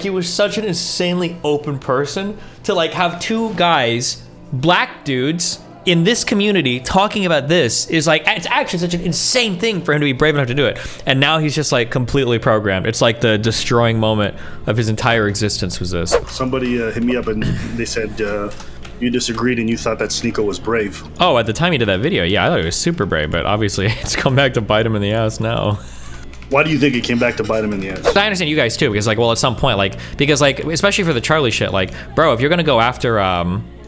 He was such an insanely open person to like have two guys, black dudes, in this community talking about this is like, it's actually such an insane thing for him to be brave enough to do it. And now he's just like completely programmed. It's like the destroying moment of his entire existence was this. Somebody hit me up and they said you disagreed and you thought that Sneako was brave. Oh, at the time he did that video, yeah, I thought he was super brave, but obviously it's come back to bite him in the ass now. Why do you think it came back to bite him in the ass? I understand you guys too, because like, well, at some point, like, because like, especially for the Charlie shit, like, bro, if you're gonna go after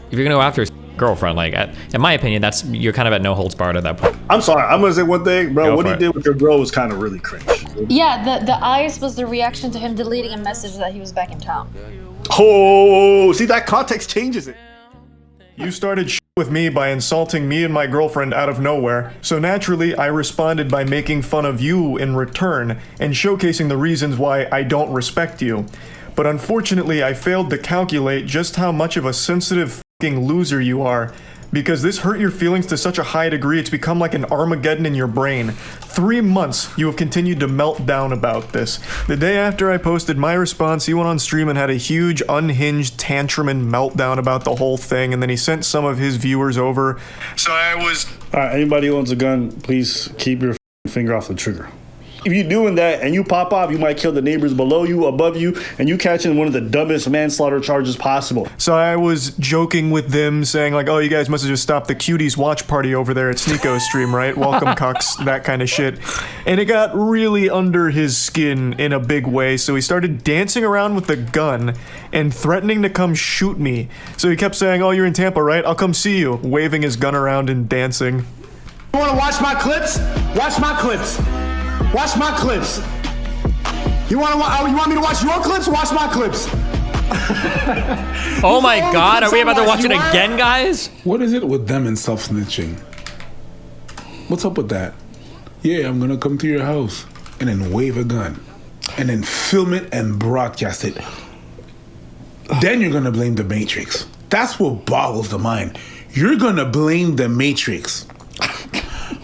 his girlfriend, like, in my opinion, you're kind of at no holds barred at that point. I'm sorry, I'm gonna say one thing, bro. What he did with your girl was kind of really cringe. Yeah, the eyes was the reaction to him deleting a message that he was back in town. Oh, see, that context changes it. You started with me by insulting me and my girlfriend out of nowhere, so naturally I responded by making fun of you in return and showcasing the reasons why I don't respect you. But unfortunately I failed to calculate just how much of a sensitive f***ing loser you are, because this hurt your feelings to such a high degree it's become like an Armageddon in your brain. 3 months you have continued to melt down about this. The day after I posted my response, he went on stream and had a huge unhinged tantrum and meltdown about the whole thing, and then he sent some of his viewers over. So I was... Alright, anybody who owns a gun, please keep your finger off the trigger. If you're doing that and you pop off, you might kill the neighbors below you, above you, and you catching one of the dumbest manslaughter charges possible. So I was joking with them, saying like, oh, you guys must have just stopped the cuties watch party over there at Sneako's stream, right? Welcome, cucks, that kind of shit. And it got really under his skin in a big way, so he started dancing around with the gun and threatening to come shoot me. So he kept saying, oh, you're in Tampa, right? I'll come see you, waving his gun around and dancing. You wanna watch my clips? Watch my clips. Watch my clips. You want me to watch your clips? Watch my clips. Oh my god, are we about to watch it again, guys? What is it with them and self-snitching? What's up with that? Yeah, I'm gonna come to your house and then wave a gun and then film it and broadcast it. Then you're gonna blame the Matrix. That's what boggles the mind. You're gonna blame the Matrix.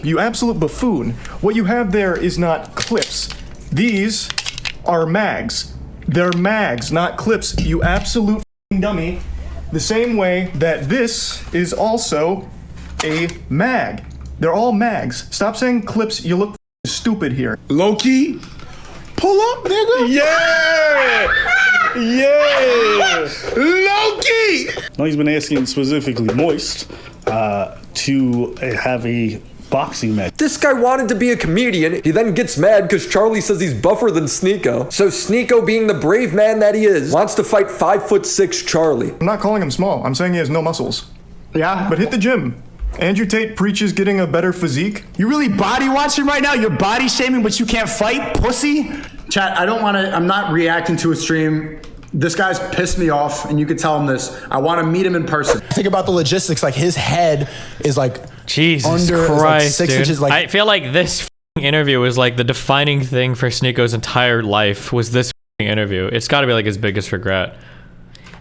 You absolute buffoon. What you have there is not clips. These are mags. They're mags, not clips, you absolute dummy. The same way that this is also a mag. They're all mags. Stop saying clips, you look stupid here. Low-key, pull up, nigga. Yeah! Yeah! Low-key! No, he's been asking specifically Moist to have a boxing match. This guy wanted to be a comedian. He then gets mad because Charlie says he's buffer than Sneako. So Sneako, being the brave man that he is, wants to fight 5'6" Charlie. I'm not calling him small. I'm saying he has no muscles. Yeah? But hit the gym. Andrew Tate preaches getting a better physique. You really body watching right now? You're body shaming, but you can't fight, pussy? Chat, I'm not reacting to a stream. This guy's pissed me off, and you could tell him this. I want to meet him in person. Think about the logistics. Like, his head is like Jesus under Christ, like 6 dude. inches. Like, I feel like this interview was like the defining thing for Sneako's entire life was this interview. It's got to be like his biggest regret.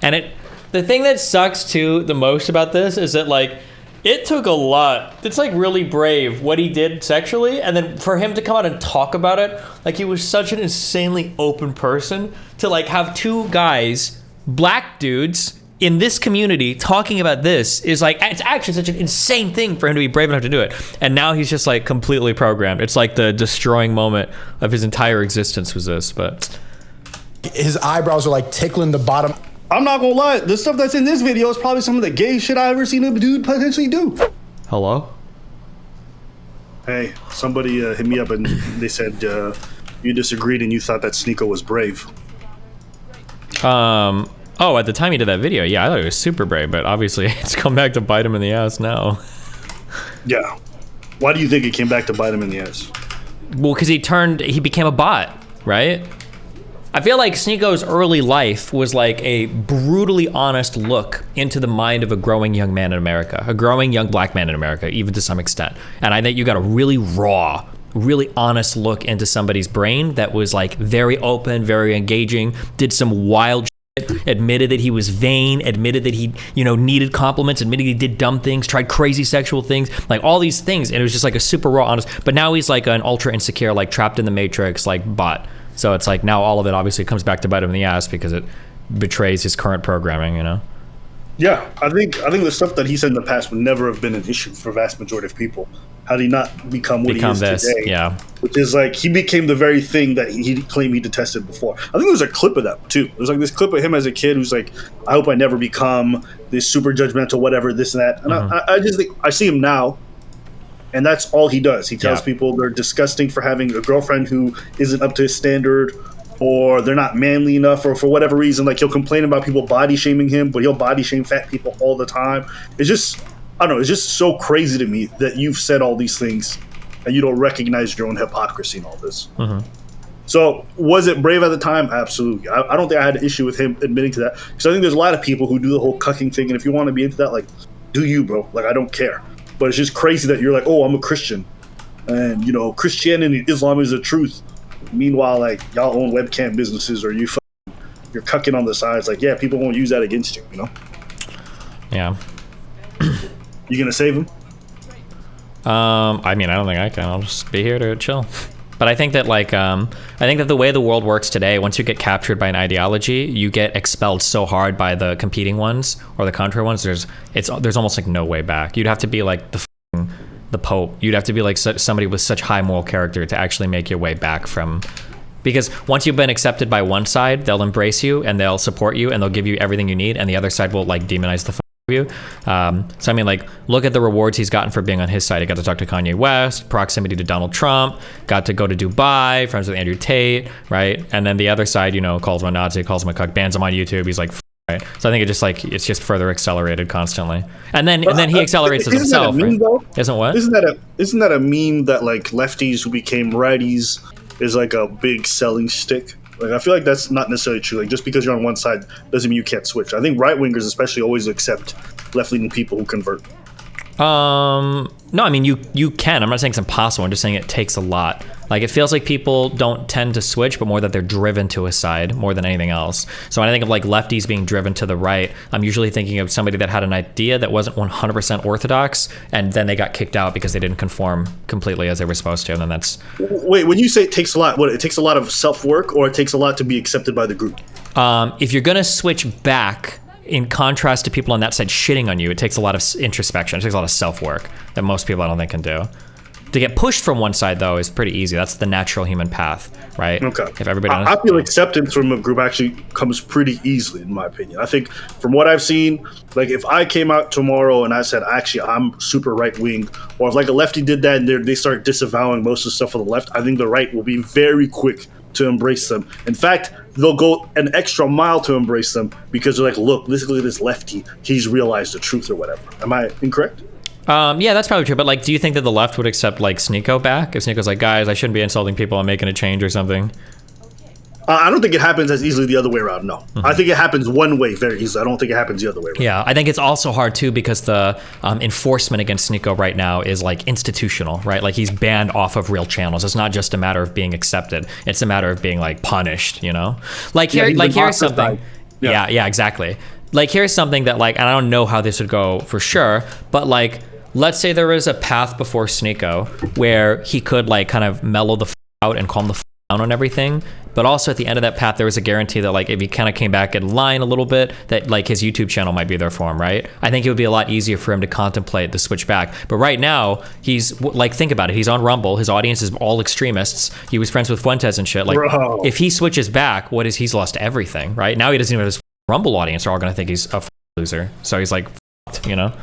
And the thing that sucks too the most about this is that like it took a lot. It's like really brave what he did sexually, and then for him to come out and talk about it, like he was such an insanely open person to like have two guys, black dudes, in this community talking about this is like, it's actually such an insane thing for him to be brave enough to do it. And now he's just like completely programmed. It's like the destroying moment of his entire existence was this, but his eyebrows are like tickling the bottom. I'm not gonna lie, the stuff that's in this video is probably some of the gayest shit I ever seen a dude potentially do. Hello? Hey, somebody hit me up and they said you disagreed and you thought that Sneako was brave. Oh, at the time he did that video, yeah, I thought he was super brave, but obviously it's come back to bite him in the ass now. Yeah. Why do you think it came back to bite him in the ass? Well, because he became a bot, right? I feel like Sneako's early life was like a brutally honest look into the mind of a growing young man in America, a growing young black man in America, even to some extent. And I think you got a really raw, really honest look into somebody's brain that was like very open, very engaging, did some wild shit, admitted that he was vain, admitted that he, needed compliments, admitted he did dumb things, tried crazy sexual things, like all these things. And it was just like a super raw, honest, but now he's like an ultra insecure, like trapped in the matrix, like bot. So it's like now all of it obviously comes back to bite him in the ass because it betrays his current programming, you know? Yeah, I think the stuff that he said in the past would never have been an issue for vast majority of people. Had he not become what he is today, yeah. Which is like he became the very thing that he claimed he detested before. I think there's a clip of that too. There's like this clip of him as a kid who's like, "I hope I never become this super judgmental, whatever, this and that." And I just think I see him now, and that's all he does. He tells people they're disgusting for having a girlfriend who isn't up to his standard, or they're not manly enough, or for whatever reason, like he'll complain about people body shaming him, but he'll body shame fat people all the time. It's just, I don't know, it's just so crazy to me that you've said all these things and you don't recognize your own hypocrisy in all this. So was it brave at the time? Absolutely. I don't think I had an issue with him admitting to that, because I think there's a lot of people who do the whole cucking thing, and if you want to be into that, like, do you, bro? Like, I don't care. But it's just crazy that you're like, oh, I'm a Christian, and you know, Christianity and Islam is the truth. Meanwhile, like, y'all own webcam businesses, or you're cucking on the sides. Like, yeah, people won't use that against you, you know? Yeah. You gonna save him? I mean, I don't think I can. I'll just be here to chill. But I think that, like, I think that the way the world works today, once you get captured by an ideology, you get expelled so hard by the competing ones or the contrary ones. There's almost like no way back. You'd have to be like the Pope. You'd have to be like somebody with such high moral character to actually make your way back from. Because once you've been accepted by one side, they'll embrace you and they'll support you and they'll give you everything you need, and the other side will like demonize the you. So I mean, like, look at the rewards he's gotten for being on his side. He got to talk to Kanye West, proximity to Donald Trump, got to go to Dubai, friends with Andrew Tate, right? And then the other side, you know, calls him a Nazi, calls him a cuck, bans him on YouTube. He's like, right? So I think it's just further accelerated constantly. And then he accelerates as himself. That a meme, right? Isn't what? Isn't that a meme that like lefties who became righties is like a big selling stick? Like, I feel like that's not necessarily true. Like, just because you're on one side doesn't mean you can't switch. I think right-wingers especially always accept left-leaning people who convert. No, I mean, you can. I'm not saying it's impossible. I'm just saying it takes a lot. Like, it feels like people don't tend to switch, but more that they're driven to a side more than anything else. So when I think of like lefties being driven to the right, I'm usually thinking of somebody that had an idea that wasn't 100% orthodox, and then they got kicked out because they didn't conform completely as they were supposed to. And then that's... Wait, when you say it takes a lot, what, it takes a lot of self-work, or it takes a lot to be accepted by the group? If you're going to switch back, in contrast to people on that side shitting on you, it takes a lot of introspection. It takes a lot of self-work that most people I don't think can do. To get pushed from one side, though, is pretty easy. That's the natural human path, right? Okay. If everybody I feel acceptance from a group actually comes pretty easily, in my opinion. I think from what I've seen, like if I came out tomorrow and I said, actually, I'm super right-wing, or if like a lefty did that and they start disavowing most of the stuff on the left, I think the right will be very quick to embrace them. In fact, they'll go an extra mile to embrace them because they're like, look, this lefty, he's realized the truth or whatever. Am I incorrect? Yeah, that's probably true. But like, do you think that the left would accept like Sneako back? If Sneako's like, guys, I shouldn't be insulting people, I'm making a change or something. I don't think it happens as easily the other way around, no. I think it happens one way very easily. I don't think it happens the other way around. Yeah, I think it's also hard too because the enforcement against Sneako right now is like institutional, right? Like he's banned off of real channels. It's not just a matter of being accepted. It's a matter of being like punished, you know? Like here's something. Yeah, exactly. Like here's something that like, and I don't know how this would go for sure, but like, let's say there is a path before Sneako where he could like kind of mellow the out and calm the down on everything, but also at the end of that path there was a guarantee that like if he kind of came back in line a little bit, that like his YouTube channel might be there for him, right? I think it would be a lot easier for him to contemplate the switch back. But right now he's like, think about it, he's on Rumble, his audience is all extremists, he was friends with Fuentes and shit. Like, bro, if he switches back, he's lost everything, right? Now he doesn't even have his Rumble audience are all gonna think he's a loser, so he's like, you know?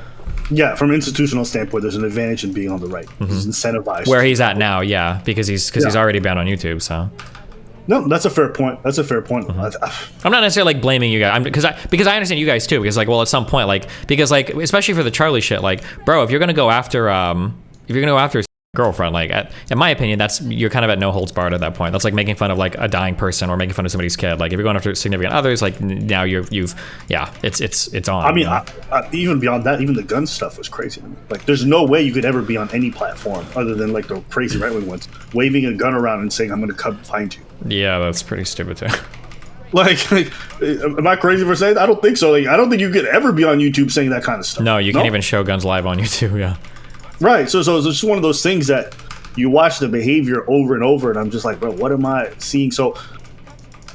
Yeah, from an institutional standpoint, there's an advantage in being on the right. He's incentivized. Where he's at now, yeah, because he's already banned on YouTube. So, no, that's a fair point. That's a fair point. I'm not necessarily like blaming you guys, because I understand you guys too. Because like, well, at some point, like, because like, especially for the Charlie shit, like, bro, if you're gonna go after girlfriend, like in my opinion, you're kind of at no holds barred at that point. That's like making fun of like a dying person or making fun of somebody's kid. Like if you're going after significant others, like now it's on. I mean, even beyond that, even the gun stuff was crazy to me. Like there's no way you could ever be on any platform other than like the crazy right wing ones, waving a gun around and saying, "I'm going to come find you." Yeah, that's pretty stupid too. Like, am I crazy for saying that? I don't think so. Like, I don't think you could ever be on YouTube saying that kind of stuff. No, you can't even show guns live on YouTube. Yeah. Right, so it's just one of those things that you watch the behavior over and over, and I'm just like, bro, what am I seeing? So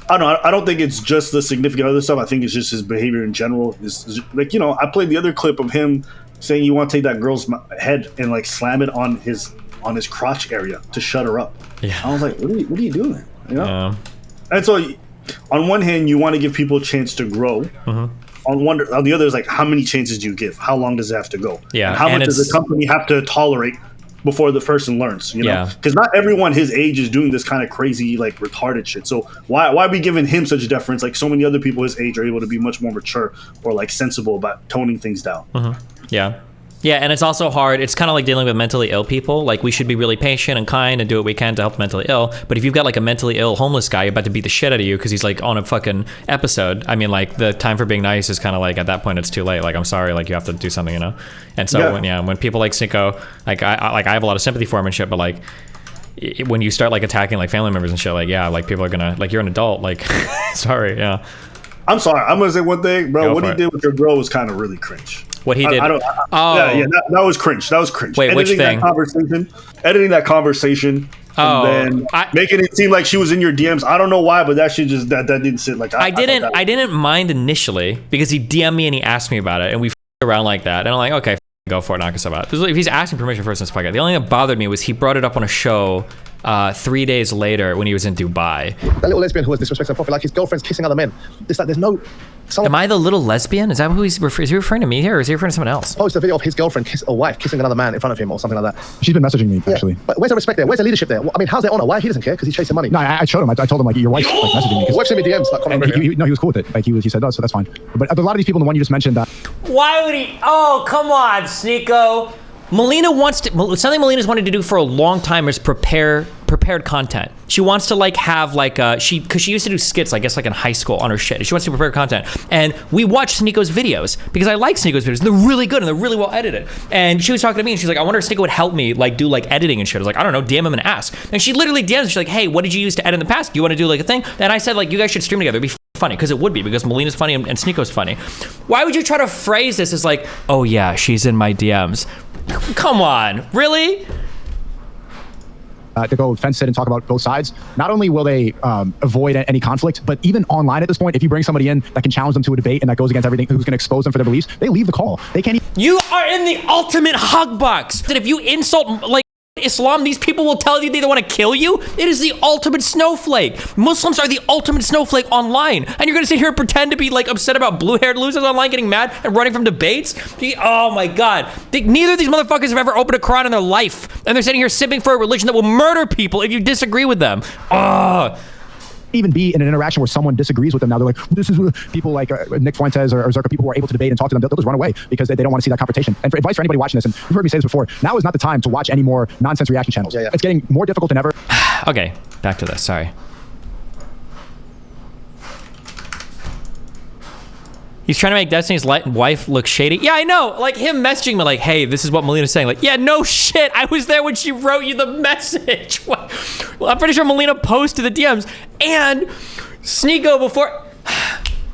I don't know. I don't think it's just the significant other stuff. I think it's just his behavior in general. Is like, you know, I played the other clip of him saying you want to take that girl's head and like slam it on his crotch area to shut her up. Yeah. I was like, what are you doing? You know? Yeah. And so, on one hand, you want to give people a chance to grow. On the other is like, how many chances do you give? How long does it have to go? Yeah. And how much does the company have to tolerate before the person learns? You know, because not everyone his age is doing this kind of crazy, like retarded shit. So why are we giving him such deference? Like so many other people his age are able to be much more mature or like sensible about toning things down. Yeah. Yeah, and it's also hard. It's kind of like dealing with mentally ill people. Like, we should be really patient and kind and do what we can to help the mentally ill. But if you've got, like, a mentally ill homeless guy about to beat the shit out of you because he's, like, on a fucking episode, I mean, like, the time for being nice is kind of like, at that point, it's too late. Like, I'm sorry, like, you have to do something, you know? And so, when people like Sneako, like, I have a lot of sympathy for him and shit, but, like, when you start, like, attacking, like, family members and shit, like, yeah, like, people are gonna, like, you're an adult, like, sorry, yeah. I'm sorry. I'm gonna say one thing, bro. What he did with your girl was kind of really cringe. What he did? That was cringe. That was cringe. Wait, which thing? Editing that conversation, and then making it seem like she was in your DMs. I don't know why, but that shit just that didn't sit like. I didn't mind initially because he DM'd me and he asked me about it, and we around like that, and I'm like, okay, go for it, knock us about. If he's asking permission first, it's fucking. The only thing that bothered me was he brought it up on a show 3 days later when he was in Dubai. That little lesbian who was disrespecting Prophet, like his girlfriend's kissing other men. It's like there's no. Am I the little lesbian? Is that who he's referring? Is he referring to me here, or is he referring to someone else? Post a video of his girlfriend or wife kissing another man in front of him or something like that. She's been messaging me actually. But where's the respect there? Where's the leadership there? I mean, how's their honor? Why he doesn't care? Because he's chasing money. No, I showed him. I told him like your wife's like messaging me. His wife sent me DMs. Like, he was cool with it. Like he said, no, so that's fine. But a lot of these people, the one you just mentioned, why would he? Oh, come on, Sneako. Melina wants to, something Melina's wanted to do for a long time is prepared content. She wants to like have like because she used to do skits, I guess, like in high school on her shit. She wants to prepare content, and we watch Sneako's videos because I like Sneako's videos. They're really good and they're really well edited. And she was talking to me and she's like, I wonder if Sneako would help me like do like editing and shit. I was like, I don't know, DM him and ask. And she literally DMs. She's like, hey, what did you use to edit in the past? Do you want to do like a thing? And I said like, you guys should stream together. It'd be funny because it would be because Melina's funny and Sneako's funny. Why would you try to phrase this as like, oh yeah, she's in my DMs? Come on, really? To go fence sit and talk about both sides. Not only will they avoid any conflict, but even online at this point, if you bring somebody in that can challenge them to a debate and that goes against everything, who's going to expose them for their beliefs, they leave the call. They can't. You are in the ultimate hug box. That if you insult like Islam, these people will tell you they want to kill you. It is the ultimate snowflake. Muslims are the ultimate snowflake online, and you're gonna sit here and pretend to be like upset about blue-haired losers online getting mad and running from debates. Oh my god, neither of these motherfuckers have ever opened a Quran in their life, and they're sitting here sipping for a religion that will murder people if you disagree with them. Even be in an interaction where someone disagrees with them. Now they're like, this is people like Nick Fuentes or Zerka, people who are able to debate and talk to them, they'll just run away because they don't want to see that confrontation. And for advice for anybody watching this, and you've heard me say this before, now is not the time to watch any more nonsense reaction channels. It's getting more difficult than ever. Okay, back to this, sorry. He's trying to make Destiny's wife look shady. Yeah, I know. Like him messaging me like, hey, this is what Melina's saying. Like, yeah, no shit. I was there when she wrote you the message. What? Well, I'm pretty sure Melina posted the DMs. And Sneako before...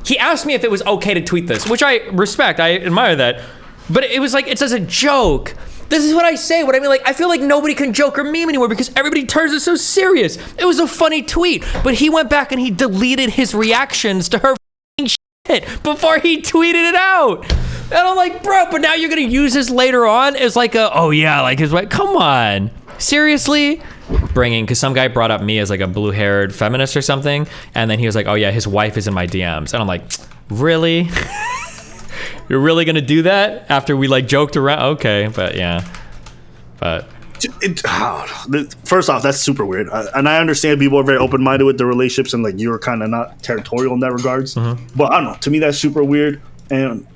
He asked me if it was okay to tweet this, which I respect. I admire that. But it was like, it's as a joke. This is what I say. What I mean, like, I feel like nobody can joke or meme anymore because everybody turns it so serious. It was a funny tweet. But he went back and he deleted his reactions to her before he tweeted it out. And I'm like, bro, but now you're gonna use this later on as like a, oh yeah, like his wife. Come on, seriously? Because some guy brought up me as like a blue-haired feminist or something, and then he was like, oh yeah, his wife is in my DMs, and I'm like, really? You're really gonna do that after we like joked around? Okay, but yeah, but. First off, that's super weird, and I understand people are very open-minded with the relationships, and like you're kind of not territorial in that regards. But I don't know. To me, that's super weird. And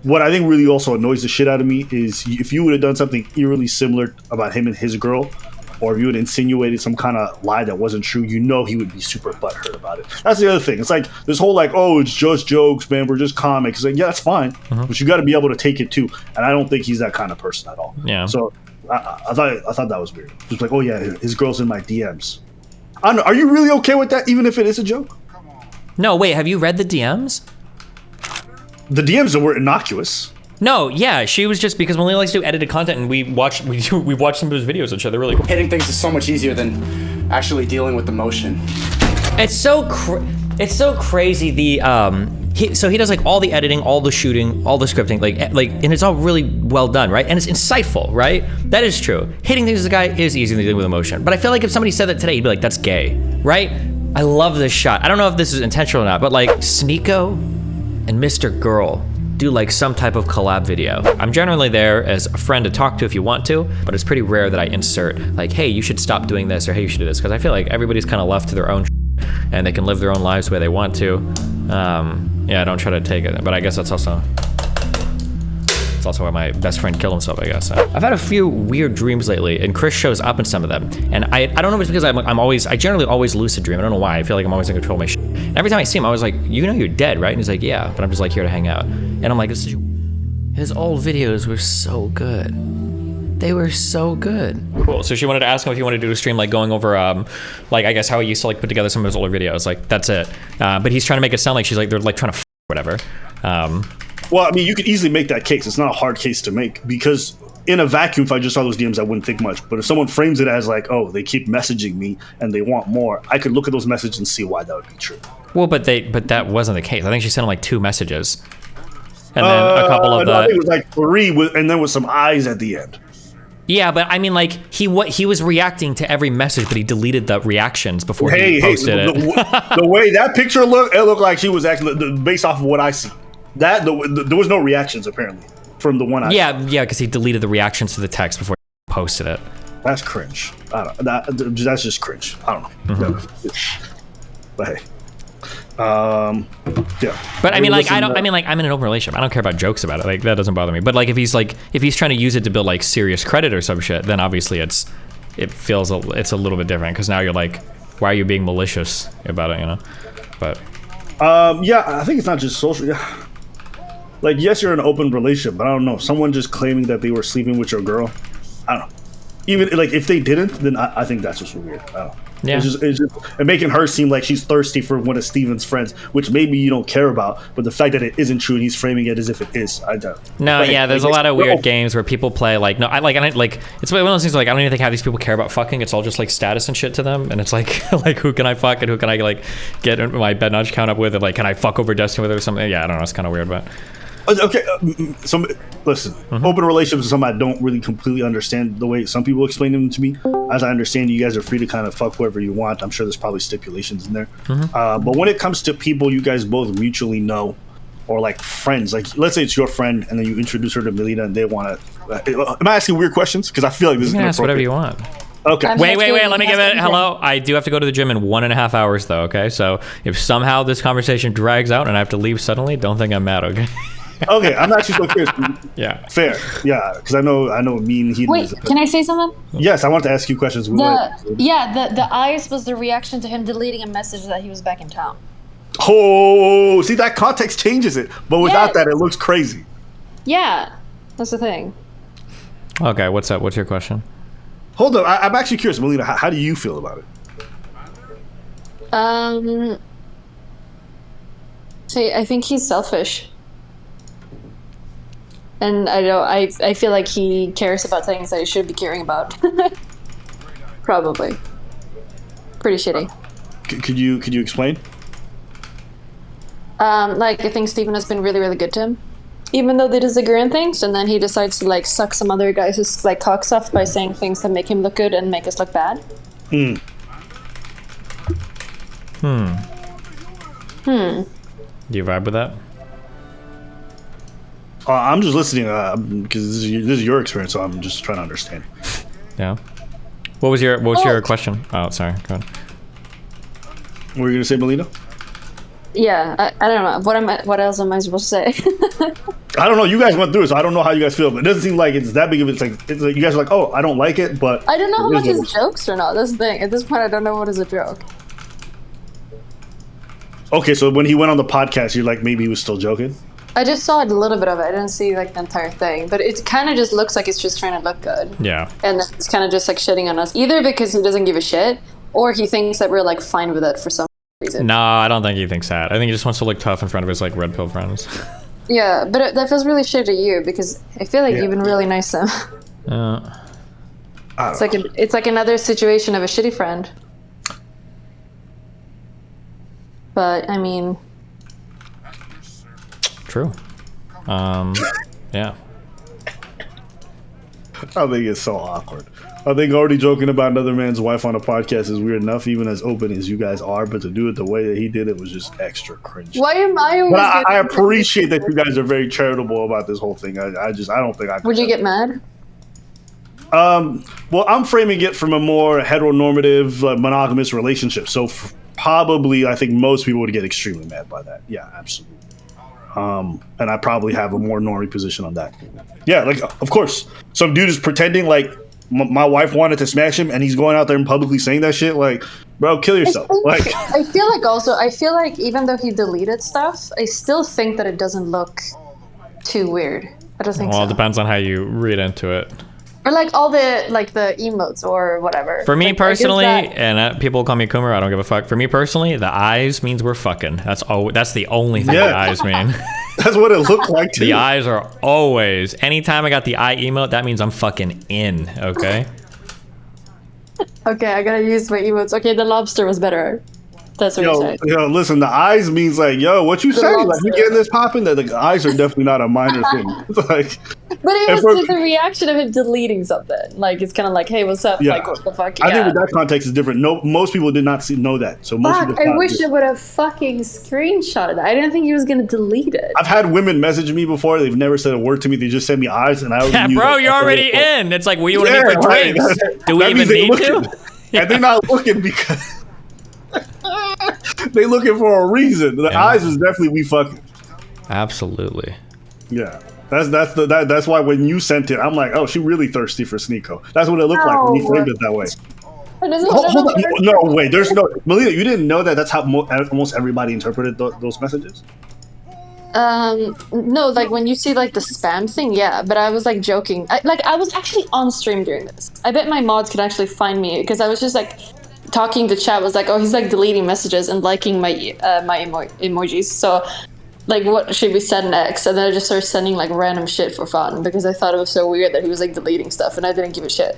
what I think really also annoys the shit out of me is if you would have done something eerily similar about him and his girl, or if you had insinuated some kind of lie that wasn't true, you know he would be super butthurt about it. That's the other thing. It's like this whole like, oh, it's just jokes, man. We're just comics. It's like, yeah, that's fine, but you got to be able to take it too. And I don't think he's that kind of person at all. Yeah. So. I thought that was weird. It was like, oh yeah, his girl's in my DMs. I don't know. Are you really okay with that, even if it is a joke? No, wait. Have you read the DMs? The DMs were innocuous. No, yeah, she was just because Melina likes to do edited content, and we watched some of his videos and shit. They're really cool. Hitting things is so much easier than actually dealing with the motion. It's so crazy. So he does like all the editing, all the shooting, all the scripting, like, and it's all really well done, right? And it's insightful, right? That is true. Hitting things as a guy is easy to deal with emotion, but I feel like if somebody said that today, he'd be like, "That's gay," right? I love this shot. I don't know if this is intentional or not, but like Sneako and Mr. Girl do like some type of collab video. I'm generally there as a friend to talk to if you want to, but it's pretty rare that I insert like, "Hey, you should stop doing this," or "Hey, you should do this," because I feel like everybody's kind of left to their own and they can live their own lives the way they want to. Yeah, I don't try to take it, but I guess it's also why my best friend killed himself, I guess. I've had a few weird dreams lately, and Chris shows up in some of them. And I don't know if it's because I generally always lucid dream. I don't know why. I feel like I'm always in control of my shit. And every time I see him, I was like, "You know you're dead, right?" And he's like, "Yeah," but I'm just like here to hang out. And I'm like, his old videos were so good. They were so good. Cool. So she wanted to ask him if he wanted to do a stream, like going over, like I guess how he used to like put together some of his older videos. Like that's it. But he's trying to make it sound like they're like trying to whatever. Well, I mean, you could easily make that case. It's not a hard case to make because in a vacuum, if I just saw those DMs, I wouldn't think much. But if someone frames it as like, "Oh, they keep messaging me and they want more," I could look at those messages and see why that would be true. Well, but that wasn't the case. I think she sent him like 2 messages, and then a couple of I think it was like 3, and then with some eyes at the end. Yeah, but I mean, like he was reacting to every message, but he deleted the reactions before he posted it. The way that picture looked, it looked like she was actually based off of what I see. There was no reactions apparently from the one I saw. Because he deleted the reactions to the text before he posted it. That's cringe. That's just cringe. I don't know. But hey. Yeah. But I mean, like, I'm in an open relationship. I don't care about jokes about it. Like, that doesn't bother me. But like, if he's trying to use it to build like serious credit or some shit, then obviously it's a little bit different because now you're like, why are you being malicious about it? You know. But. Yeah, I think it's not just social. Yeah. Like, yes, you're in an open relationship, but I don't know. Someone just claiming that they were sleeping with your girl, I don't know. Even like if they didn't, then I think that's just weird. I don't know. Yeah. It's just and making her seem like she's thirsty for one of Steven's friends, which maybe you don't care about, but the fact that it isn't true and he's framing it as if it is, I don't. No, yeah, there's a lot of weird games where people play like it's one of those things like I don't even think how these people care about fucking. It's all just like status and shit to them, and it's like like who can I fuck and who can I like get my bed nudge count up with, and like can I fuck over Destiny with it or something? Yeah, I don't know. It's kind of weird, but. Okay, listen. Open relationships is something I don't really completely understand the way some people explain them to me. As I understand, you guys are free to kind of fuck whoever you want. I'm sure there's probably stipulations in there. But when it comes to people you guys both mutually know, or like friends, like let's say it's your friend and then you introduce her to Melina and they want to. Am I asking weird questions? Because I feel like this is ask whatever you want. Okay. Wait. Let me give it. Hello. I do have to go to the gym in 1.5 hours, though. Okay. So if somehow this conversation drags out and I have to leave suddenly, don't think I'm mad. Okay. Okay, I'm actually so curious. Yeah. Fair. Yeah, because I know mean he. Wait, can I say something? Yes, I want to ask you questions. The eyes was the reaction to him deleting a message that he was back in town. Oh, see, that context changes it, but without that, it looks crazy. Yeah, that's the thing. Okay, what's up? What's your question? Hold up, I'm actually curious, Melina. How do you feel about it? See, I think he's selfish. And I feel like he cares about things that he should be caring about. Probably. Pretty shitty. Could you explain? Like I think Steven has been really, really good to him. Even though they disagree on things, and then he decides to like suck some other guys' like cocks off by saying things that make him look good and make us look bad. Do you vibe with that? I'm just listening because this is your experience, so I'm just trying to understand. Yeah. What was your question? Oh, sorry. Go on. What were you gonna say, Melina? Yeah, I don't know. What else am I supposed to say? I don't know. You guys went through it, so I don't know how you guys feel. But it doesn't seem like it's that big of it's like you guys are like, oh, I don't like it, but I don't know how much is jokes or not. That's the thing. At this point, I don't know what is a joke. Okay, so when he went on the podcast, you're like, maybe he was still joking. I just saw a little bit of it. I didn't see like the entire thing, but it kind of just looks like it's just trying to look good. Yeah. And it's kind of just like shitting on us, either because he doesn't give a shit, or he thinks that we're like fine with it for some reason. No, I don't think he thinks that. I think he just wants to look tough in front of his like red pill friends. Yeah, but that feels really shit to you because I feel like you've been really nice to him. It's like another situation of a shitty friend. But I mean, true. Yeah. I think it's so awkward. I think already joking about another man's wife on a podcast is weird enough, even as open as you guys are. But to do it the way that he did it was just extra cringe. Why am I always? But I appreciate that you guys are very charitable about this whole thing. I don't think I. Would you get mad? Well, I'm framing it from a more heteronormative, monogamous relationship. So probably, I think most people would get extremely mad by that. Yeah, absolutely. And I probably have a more normy position on that. Yeah, like of course, some dude is pretending like my wife wanted to smash him, and he's going out there and publicly saying that shit. Like, bro, kill yourself. Like, I feel like even though he deleted stuff, I still think that it doesn't look too weird. I don't think so. Well, it depends on how you read into it. Or like all the emotes or whatever. For me like, personally, and people call me Coomer, I don't give a fuck. For me personally, the eyes means we're fucking. That's the only thing the eyes mean. That's what it looked like too. The eyes are always. Anytime I got the eye emote, that means I'm fucking in. Okay. Okay, I gotta use my emotes. Okay, the lobster was better. That's what you're saying. Yo, listen, the eyes means like, yo, what you say? Like, you getting this popping? That the eyes are definitely not a minor thing. It's like, but it was the reaction of him deleting something. Like, it's kind of like, hey, what's up? Yeah. Like, what the fuck? I think with that context is different. No, most people did not know that. So most people. I wish it would have fucking screenshotted that. I didn't think he was gonna delete it. I've had women message me before. They've never said a word to me. They just sent me eyes, and I. Yeah, bro, you're already in. It's like, well, you want to meet for drinks? Do we even need to? And they're not looking because. They looking for a reason. The eyes is definitely we fucking. Absolutely. Yeah, that's why when you sent it, I'm like, oh, she really thirsty for Sneako. That's what it looked like when you framed it that way. Hold on. No, wait. There's no Melina. You didn't know that. That's how almost everybody interpreted those messages. No, like when you see like the spam thing, yeah. But I was like joking. I was actually on stream during this. I bet my mods could actually find me because I was just like. Talking to chat was like, oh, he's like deleting messages and liking my emojis. So, like, what should we send next? And then I just started sending like random shit for fun because I thought it was so weird that he was like deleting stuff and I didn't give a shit.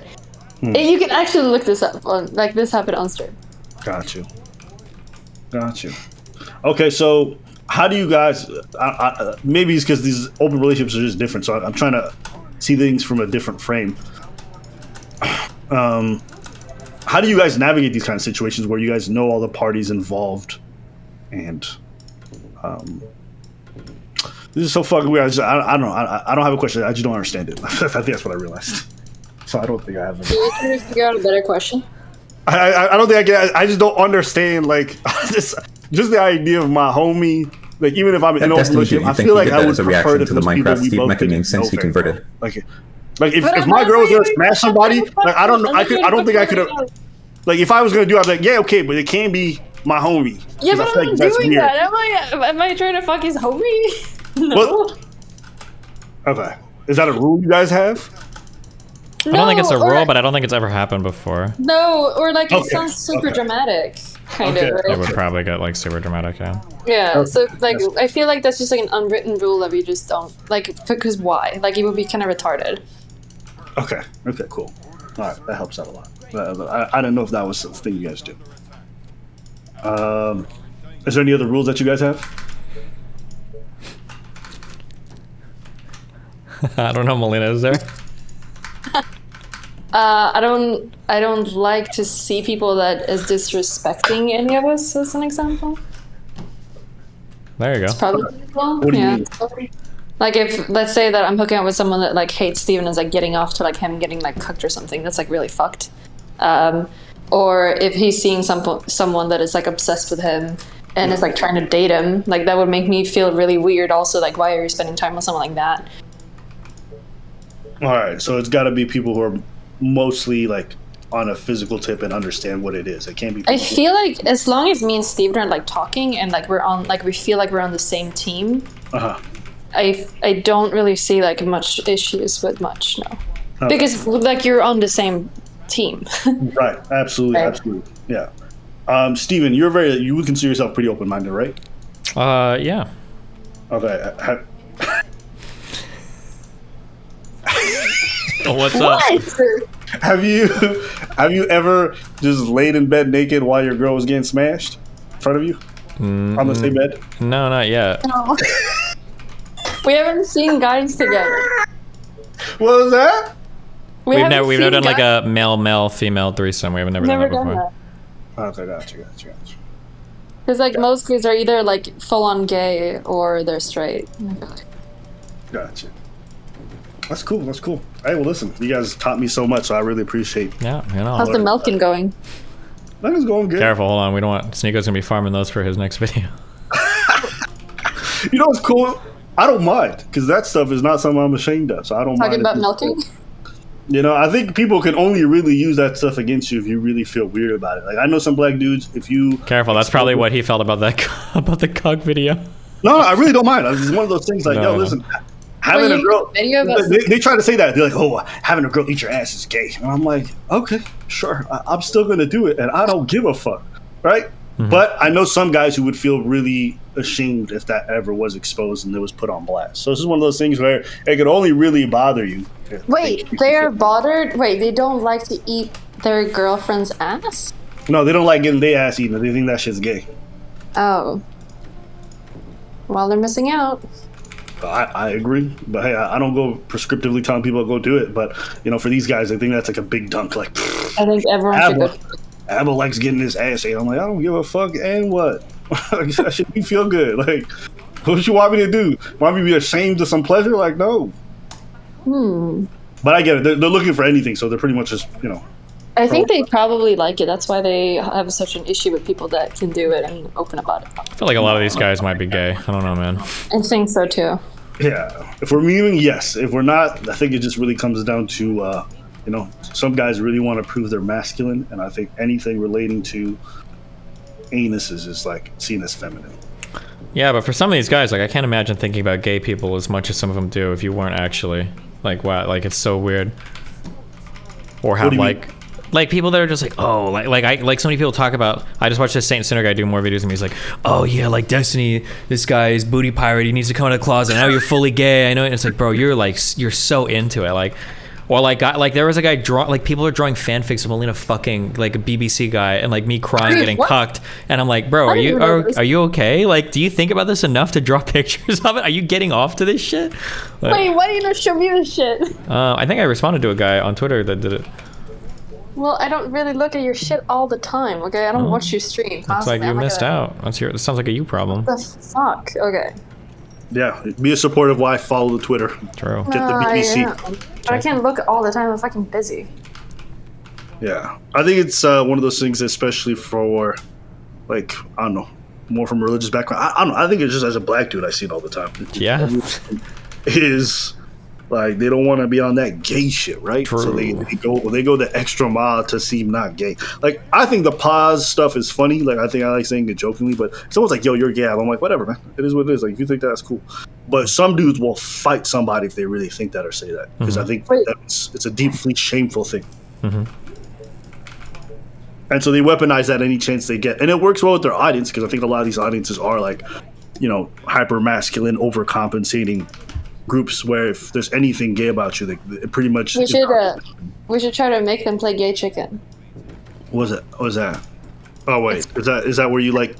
And you can actually look this up on like this happened on stream. Got you. Okay, so how do you guys? Maybe it's because these open relationships are just different. So I'm trying to see things from a different frame. How do you guys navigate these kind of situations where you guys know all the parties involved, and this is so fucking weird. I don't know. I don't have a question. I just don't understand it. I think that's what I realized. So I don't think I have. Can you try to figure out a better question? I don't think I can. I just don't understand like just the idea of my homie. Like even if I'm in a relationship, I feel like I would prefer to the Minecraft Steve Mecca meme since he converted. Like if my girl was gonna smash somebody, like I don't think I could have. Like if I was gonna do, I'd be like, yeah, okay, but it can't be my homie. Yeah, but I'm not doing that. Am I trying to fuck his homie? No. Well, okay, is that a rule you guys have? I don't think it's a rule, but I don't think it's ever happened before. No, or like it sounds super dramatic, kind of. Right? It would probably get like super dramatic, yeah. Yeah, so like I feel like that's just like an unwritten rule that we just don't like. Because why? Like it would be kind of retarded. Okay, cool. All right, that helps out a lot. I didn't know if that was something you guys do. Is there any other rules that you guys have? I don't know, Melina, is there? I don't like to see people that is disrespecting any of us, as an example. There you go. It's probably like if let's say that I'm hooking up with someone that like hates Steven and is like getting off to like him getting like cooked or something, that's like really fucked. Or if he's seeing someone that is like obsessed with him and is like trying to date him, like that would make me feel really weird also, like why are you spending time with someone like that? All right, so it's got to be people who are mostly like on a physical tip and understand what it is. It can't be. I feel like as long as me and Steven are like talking and like we're on, like we feel like we're on the same team. I don't really see like much issues with much, no. Okay. Because like you're on the same team. Right, absolutely, yeah. Steven, you would consider yourself pretty open-minded, right? Yeah. Okay. What's up? Have you ever just laid in bed naked while your girl was getting smashed in front of you on the same bed? No, not yet. No. We haven't seen guys together. What was that? We've never seen done like guys- a male female threesome. We've never done that before. Okay, gotcha. Because like most guys are either like full on gay or they're straight. Gotcha. That's cool. Hey, well, listen, you guys taught me so much, so I really appreciate. Yeah, you know. How's the milking going? That is going good. Careful, hold on. We don't want Sneako's gonna be farming those for his next video. You know what's cool? I don't mind because that stuff is not something I'm ashamed of, so I don't Talking mind. about milking? You know, I think people can only really use that stuff against you if you really feel weird about it. Like I know some black dudes, if you Careful, that's probably what he felt about that about the cock video. No, I really don't mind. It's one of those things like, No, yo, no. listen, having a girl. Video about They try to say that they're like, oh, having a girl eat your ass is gay, and I'm like, okay, sure, I'm still gonna do it, and I don't give a fuck, right? But I know some guys who would feel really ashamed if that ever was exposed and it was put on blast. So this is one of those things where it could only really bother you. Wait, they are bothered? Wait, they don't like to eat their girlfriend's ass? No, they don't like getting their ass eaten. They think that shit's gay. Oh. Well, they're missing out. I agree, but hey, I don't go prescriptively telling people to go do it. But you know, for these guys, I think that's like a big dunk. Like, I think everyone should go. Abba likes getting his ass ate. I'm like, I don't give a fuck, and what? That should be feel good. Like, what you want me to do? Want me to be ashamed of some pleasure? Like, no. But I get it. They're looking for anything, so they're pretty much just, you know. I think they probably like it. That's why they have such an issue with people that can do it and open about it. I feel like a lot of these guys might be gay. I don't know, man. I think so too. Yeah. If we're memeing, yes. If we're not, I think it just really comes down to, you know, some guys really want to prove they're masculine, and I think anything relating to anuses is like seen as feminine. Yeah, but for some of these guys, like I can't imagine thinking about gay people as much as some of them do if you weren't actually. Like, wow, like it's so weird. Or have like people that are just like, oh, like so many people talk about. I just watched this Saint Sinner guy do more videos, and he's like, oh yeah, like Destiny, this guy is booty pirate. He needs to come out of the closet. Now you're fully gay. I know. And it's like, bro, you're so into it, like. Or like there was a guy people are drawing fanfics of Melina fucking like a BBC guy and like me crying getting cucked, and I'm like, bro, are you okay? Like, do you think about this enough to draw pictures of it? Are you getting off to this shit? Like, Wait, why do you not show me this shit? I think I responded to a guy on Twitter that did it. Well, I don't really look at your shit all the time, okay? I don't watch your stream It's constantly. like you missed out. That sounds like a you problem. What the fuck? Okay. Yeah, be a supportive wife. Follow the Twitter. True. Get the BBC. Yeah. But I can't look all the time. I'm fucking busy. Yeah, I think it's one of those things, especially for, like, I don't know, more from a religious background. I don't know. I think it's just as a black dude, I see it all the time. Yeah. Is like they don't want to be on that gay shit, right? True. So they go the extra mile to seem not gay. Like I think the pause stuff is funny. Like I like saying it jokingly, but someone's like, "Yo, you're gay." I'm like, whatever, man. It is what it is. Like if you think that's cool, but some dudes will fight somebody if they really think that or say that because I think it's a deeply shameful thing. And so they weaponize that any chance they get, and it works well with their audience because I think a lot of these audiences are like, you know, hyper masculine, overcompensating groups where if there's anything gay about you, they pretty much. We should try to make them play gay chicken. What was that? Oh wait, is that where you like?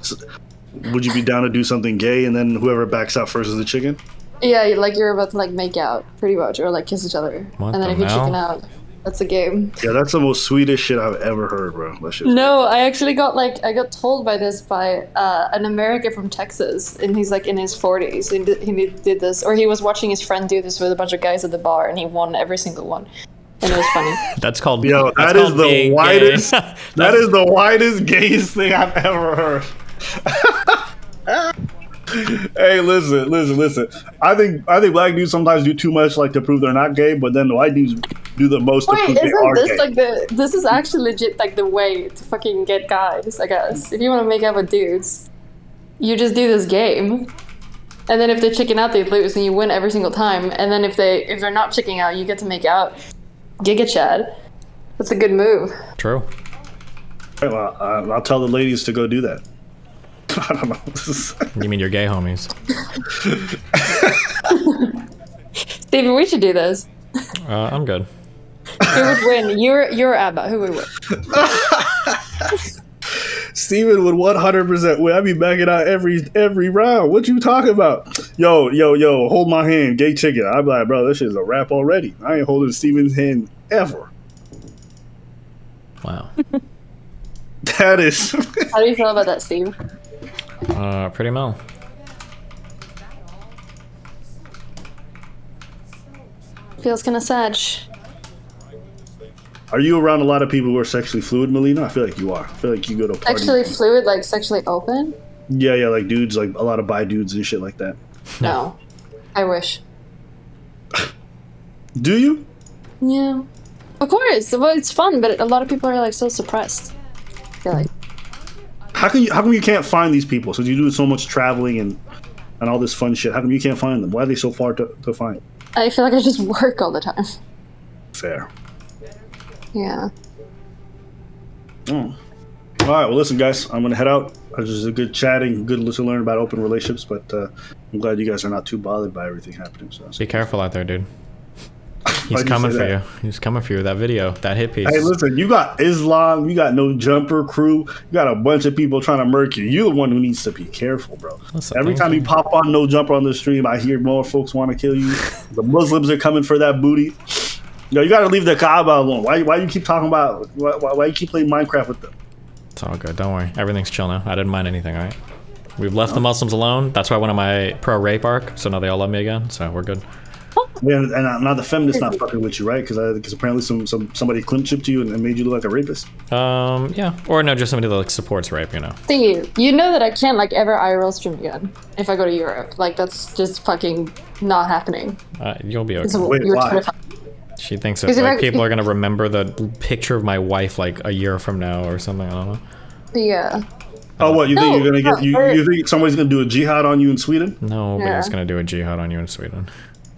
Would you be down to do something gay and then whoever backs out first is the chicken? Yeah, like you're about to like make out, pretty much, or like kiss each other, What and then the if you hell? chicken out, that's a game. Yeah, that's the most sweetest shit I've ever heard, bro. That shit's No, I actually got told by this by an American from Texas, and he's like in his 40s. He did this, or he was watching his friend do this with a bunch of guys at the bar, and he won every single one, and it was funny. That's called. Yo, that's that is called the being widest. gay. That is the widest, gayest thing I've ever heard. Hey, listen. I think black dudes sometimes do too much, like to prove they're not gay, but then the white dudes do the most to Wait, prove they are isn't this gay. like this is actually legit like the way to fucking get guys, I guess. If you want to make out with dudes, you just do this game. And then if they chicken out, they lose, and you win every single time. And then if they're not chicking out, you get to make out. Giga Chad. That's a good move. True. Well, I'll tell the ladies to go do that. I don't know. You mean your gay homies? Steven, we should do this. I'm good. Who would win? You're Abba. Who would win? Steven would 100% win. I'd be backing out every round. What you talking about? Yo, hold my hand, gay chicken. I'd be like, bro, this shit's a wrap already. I ain't holding Steven's hand ever. Wow. That is. How do you feel about that, Steve? Pretty well. Feels kind of sad. Are you around a lot of people who are sexually fluid, Melina? I feel like you are. I feel like you go to parties. Sexually fluid, like sexually open? Yeah, like dudes, like a lot of bi dudes and shit like that. No. I wish. Do you? Yeah. Of course. Well, it's fun, but a lot of people are like so suppressed. I feel like. How come you can't find these people? So you do so much traveling and all this fun shit. How come you can't find them? Why are they so far to find? I feel like I just work all the time. Fair. Yeah. Oh. All right. Well, listen, guys. I'm gonna head out. It was a good chatting, good to learn about open relationships. But I'm glad you guys are not too bothered by everything happening. So be careful out there, dude. He's coming for you. He's coming for you. That video, that hit piece. Hey, listen, you got Islam, you got No Jumper crew, you got a bunch of people trying to murk you. You're the one who needs to be careful, bro. Every time you pop on No Jumper on the stream, I hear more folks want to kill you. The Muslims are coming for that booty. Yo, you got to leave the Kaaba alone. Why you keep talking about, why you keep playing Minecraft with them? It's all good. Don't worry. Everything's chill now. I didn't mind anything, all right? We've left the Muslims alone. That's why I went on my pro-rape arc, so now they all love me again, so we're good. Yeah, and now the feminists not fucking with you, right? Because apparently somebody climp chipped you and made you look like a rapist. Yeah, or no, just somebody that like supports rape, you know. Steve, you know that I can't like ever IRL stream again if I go to Europe. Like that's just fucking not happening. You'll be okay. Wait, why? She thinks that like, people are gonna remember the picture of my wife like a year from now or something. I don't know. Yeah. Oh, what you think you're gonna get? You think somebody's gonna do a jihad on you in Sweden? Nobody's gonna do a jihad on you in Sweden.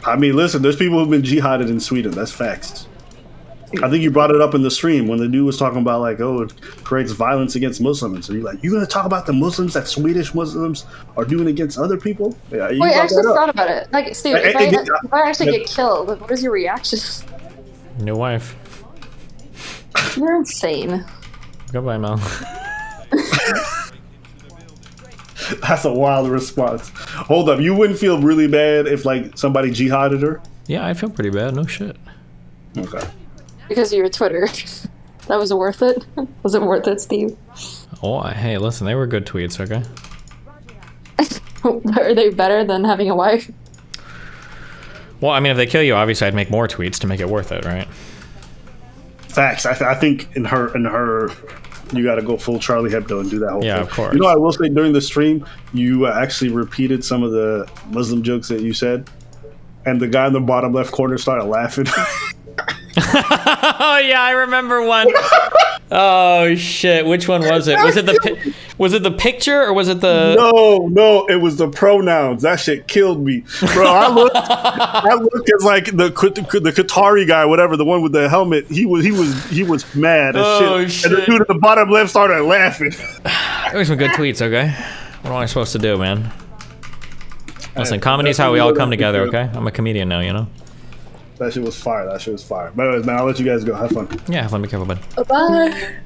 I mean, listen, there's people who've been jihaded in Sweden. That's facts. I think you brought it up in the stream when the dude was talking about like, oh, it creates violence against Muslims. So you're like, you're gonna talk about the Muslims that Swedish Muslims are doing against other people? Yeah. Wait, I actually thought about it. Like, Steve, if I actually get killed, what is your reaction? New wife. You're insane. Goodbye, Mel. That's a wild response. Hold up, you wouldn't feel really bad if like somebody jihaded her? Yeah, I'd feel pretty bad. No shit. Okay. Because of your Twitter. That was worth it? Was it worth it, Steve? Oh, hey, listen, they were good tweets, okay? Are they better than having a wife? Well, I mean, if they kill you, obviously I'd make more tweets to make it worth it, right? Facts. I think in her, you got to go full Charlie Hebdo and do that whole thing. Yeah, of course. You know, I will say during the stream, you actually repeated some of the Muslim jokes that you said, and the guy in the bottom left corner started laughing. Oh yeah, I remember one. Oh shit, which one was it? Was it the picture or was it the? No, it was the pronouns. That shit killed me, bro. I looked at like the Qatari guy, whatever, the one with the helmet. He was mad as shit. And the dude at the bottom left started laughing. There were some good tweets. Okay, what am I supposed to do, man? Listen, comedy's how we all come together. Okay, I'm a comedian now, you know. That shit was fire. But anyways, man, I'll let you guys go. Have fun. Yeah, have fun. Be careful, bud. Bye.